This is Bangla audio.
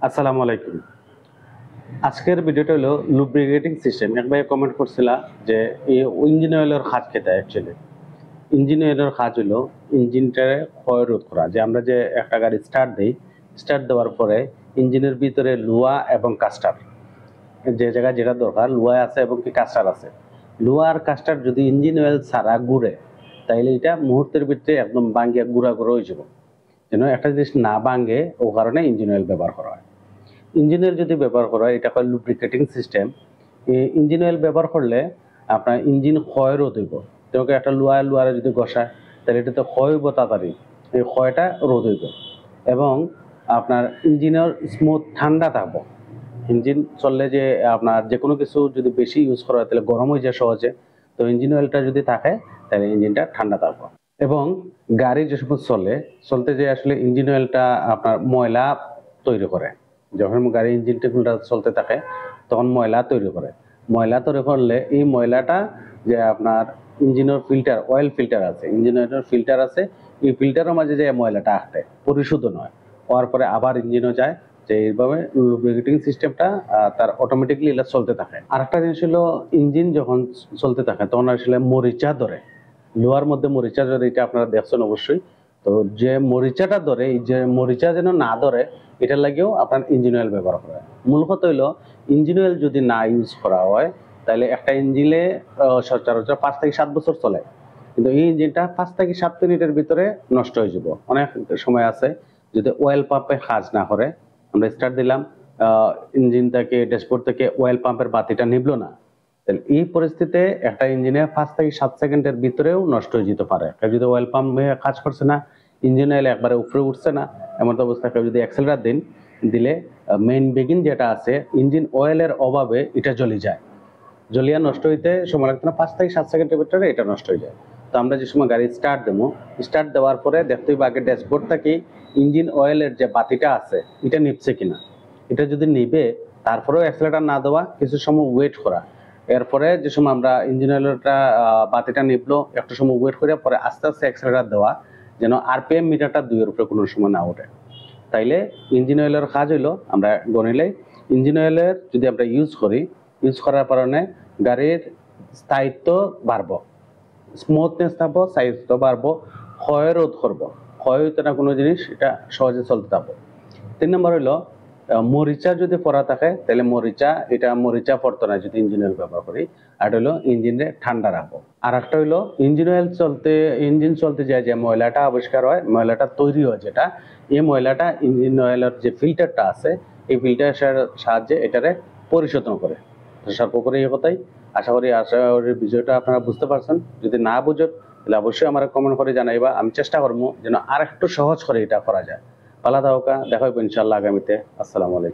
আসসালামু আলাইকুম। আজকের ভিডিওটা হলো লুব্রিকেটিং সিস্টেম। এক ভাই কমেন্ট করছিলা যে এই ইঞ্জিন অয়েলের কাজ কেটা অ্যাকচুয়ালি। ইঞ্জিন অয়েলের কাজ হলো ইঞ্জিনটারে ক্ষয় রোধ করা। যে আমরা যে একটা গাড়ি স্টার্ট দেই, স্টার্ট দেওয়ার পরে ইঞ্জিনের ভিতরে লোহা এবং কাস্টার, যে জায়গায় যেটা দরকার লোহা আছে এবং কি কাস্টার আছে। লোহা আর কাস্টার যদি ইঞ্জিন অয়েল ছাড়া ঘুরে, তাইলে এটা মুহূর্তের ভিতরে একদম ভাঙ্গিয়া গুঁড়া গুঁড়ো হয়ে যাব। যেন একটা জিনিস না ভাঙ্গে ও কারণে ইঞ্জিন অয়েল ব্যবহার করা হয়। ইঞ্জিনের যদি ব্যবহার করা হয়, এটা হয় লুব্রিকেটিং সিস্টেম। এই ইঞ্জিন অয়েল ব্যবহার করলে আপনার ইঞ্জিন ক্ষয় রোধ হইব। তোমাকে একটা লোয়ারে যদি ঘষায়, তাহলে এটা তো ক্ষয় হইব তাড়াতাড়ি, এই ক্ষয়টা রোধ হইব। এবং আপনার ইঞ্জিনের স্মুথ ঠান্ডা থাকবো। ইঞ্জিন চললে যে আপনার যে কোনো কিছু যদি বেশি ইউজ করা হয় তাহলে গরম হয়ে যায় সহজে। তো ইঞ্জিন অয়েলটা যদি থাকে তাহলে ইঞ্জিনটা ঠান্ডা থাকবে। এবং গাড়ি যে সময় চলতে যে আসলে ইঞ্জিন অয়েলটা আপনার ময়লা তৈরি করে। যখন গাড়ি ইঞ্জিনটা চলতে থাকে তখন ময়লা তৈরি করে। ময়লা তৈরি করলে এই ময়লাটা যে আপনার ইঞ্জিনের ফিল্টার, অয়েল ফিল্টার আছে, ইঞ্জিন অয়েলের ফিল্টার আছে, এই ফিল্টারের মাঝে যে ময়লাটা আসে পরিশোধন হয়, হওয়ার পরে আবার ইঞ্জিনও যায়। যে এইভাবে লুব্রিকেটিং সিস্টেমটা তার অটোমেটিকলি এটা চলতে থাকে। আরেকটা জিনিস হলো, ইঞ্জিন যখন চলতে থাকে তখন আসলে মরিচা ধরে, লোহার মধ্যে মরিচা ধরে, এটা আপনারা দেখছেন অবশ্যই। তো যে মরিচাটা ধরে, এই যে মরিচা যেন না ধরে, এটার লাগেও আপনার ইঞ্জিন অয়েল ব্যবহার করা হয়। মূল কথা হইলো, ইঞ্জিন অয়েল যদি না ইউজ করা হয় তাহলে একটা ইঞ্জিনে সচরাচর 5 থেকে 7 বছর চলে, কিন্তু এই ইঞ্জিনটা 5 থেকে 7 মিনিটের ভিতরে নষ্ট হয়ে যাব। অনেক সময় আছে যদি অয়েল পাম্পে কাজ না করে, আমরা স্টার্ট দিলাম, ইঞ্জিন থেকে ড্যাশবোর্ড থেকে অয়েল পাম্পের বাতিটা নিবলো না, তাহলে এই পরিস্থিতিতে একটা ইঞ্জিনে 5 থেকে 7 সেকেন্ডের ভিতরেও নষ্ট হয়ে যেতে পারে। যদি অয়েল পাম্পে কাজ করছে না, ইঞ্জিন অয়েল একবারে উপরে উঠছে না, এমন অবস্থায় যদি অ্যাক্সেলারেটর দিলে মেইন বেগিন যেটা আছে ইঞ্জিন অয়েলের অভাবে এটা জ্বলে যায়। জ্বলিয়া নষ্ট হইতে সময় লাগতো না, 5 থেকে 7 সেকেন্ডের ভিতরে এটা নষ্ট হয়ে যায়। তো আমরা যে সময় গাড়ি স্টার্ট দেবো, স্টার্ট দেওয়ার পরে দেখতে হবে আগে ড্যাশবোর্ড থেকে ইঞ্জিন অয়েলের যে বাতিটা আছে এটা নিভছে কিনা। এটা যদি নিবে, তারপরেও অ্যাক্সেলারেটর না দেওয়া, কিছু সময় ওয়েট করা। এরপরে যে সময় আমরা ইঞ্জিন অয়েলটা বাতিটা নিবলো, একটু সময় ওয়েট করে পরে আস্তে আস্তে অ্যাক্সেলারেটর দেওয়া, যেন আরপিএম মিটারটা 2-এর উপরে কোনো সময় না ওঠে। তাইলে ইঞ্জিন অয়েলের কাজ হইলো, আমরা গণিলে ইঞ্জিন অয়েলের যদি আমরা ইউজ করার কারণে গাড়ির স্থায়িত্ব বাড়বো, স্মুথনেস থাকবো, স্থায়িত্ব বাড়বো, ক্ষয় রোধ করবো, ক্ষয় হইতে না কোনো জিনিস, এটা সহজে চলতে থাকবো। 3 নম্বর হইলো, মরিচা যদি পড়া থাকে তাহলে মরিচা পড়তো না যদি ইঞ্জিন অয়েল ব্যবহার করি। আর হলো ইঞ্জিনে ঠান্ডা রাখবো। আর একটা হইলো, ইঞ্জিন চলতে যায় যে ময়লাটা আবিষ্কার হয়, ময়লাটা তৈরি হয় যেটা, এই ময়লাটা ইঞ্জিন অয়েলের যে ফিল্টারটা আছে এই ফিল্টারের সাহায্যে এটারে পরিশোধন করে। সর্বোপরি এই কথাই আশা করি বিষয়টা আপনারা বুঝতে পারছেন। যদি না বুঝেন তাহলে অবশ্যই আমার কমেন্ট করে জানাইবা, আমি চেষ্টা করবো যেন আর একটু সহজ করে এটা করা যায়। ভালো থাকা, দেখা হবে ইনশাল্লাহ আগামীতে। আসসালামু আলাইকুম।